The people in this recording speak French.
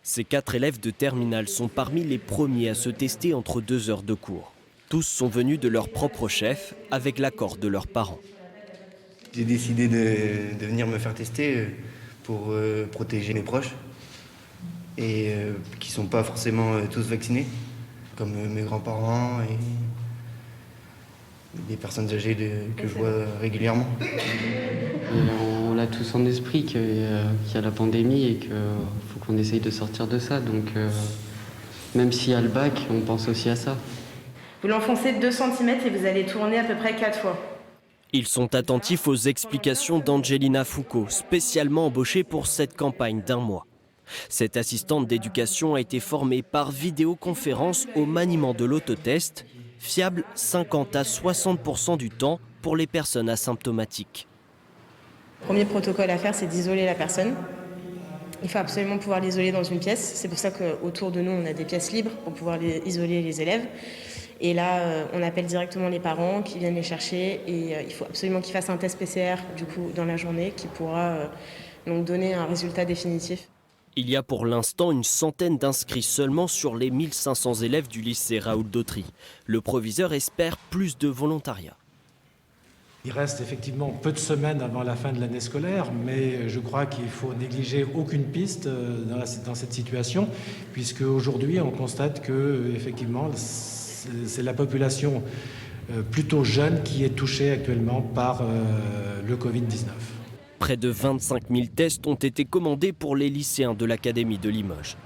Ces 4 élèves de terminale sont parmi les premiers à se tester entre 2 heures de cours. Tous sont venus de leur propre chef, avec l'accord de leurs parents. J'ai décidé de venir me faire tester pour protéger mes proches et qui ne sont pas forcément tous vaccinés, comme mes grands-parents et des personnes âgées que je vois régulièrement. On l'a tous en esprit qu'il y a la pandémie et qu'il faut qu'on essaye de sortir de ça. Donc même s'il y a le bac, on pense aussi à ça. Vous l'enfoncez de 2 cm et vous allez tourner à peu près 4 fois. Ils sont attentifs aux explications d'Angelina Foucault, spécialement embauchée pour cette campagne d'1 mois. Cette assistante d'éducation a été formée par vidéoconférence au maniement de l'autotest, fiable 50 à 60% du temps pour les personnes asymptomatiques. Le premier protocole à faire, c'est d'isoler la personne. Il faut absolument pouvoir l'isoler dans une pièce. C'est pour ça qu'autour de nous, on a des pièces libres pour pouvoir isoler les élèves. Et là, on appelle directement les parents qui viennent les chercher. Et il faut absolument qu'ils fassent un test PCR du coup, dans la journée qui pourra donc donner un résultat définitif. Il y a pour l'instant une centaine d'inscrits seulement sur les 1500 élèves du lycée Raoul Dautry. Le proviseur espère plus de volontariat. Il reste effectivement peu de semaines avant la fin de l'année scolaire, mais je crois qu'il faut négliger aucune piste dans cette situation, puisque aujourd'hui on constate que effectivement c'est la population plutôt jeune qui est touchée actuellement par le Covid-19. Près de 25 000 tests ont été commandés pour les lycéens de l'Académie de Limoges.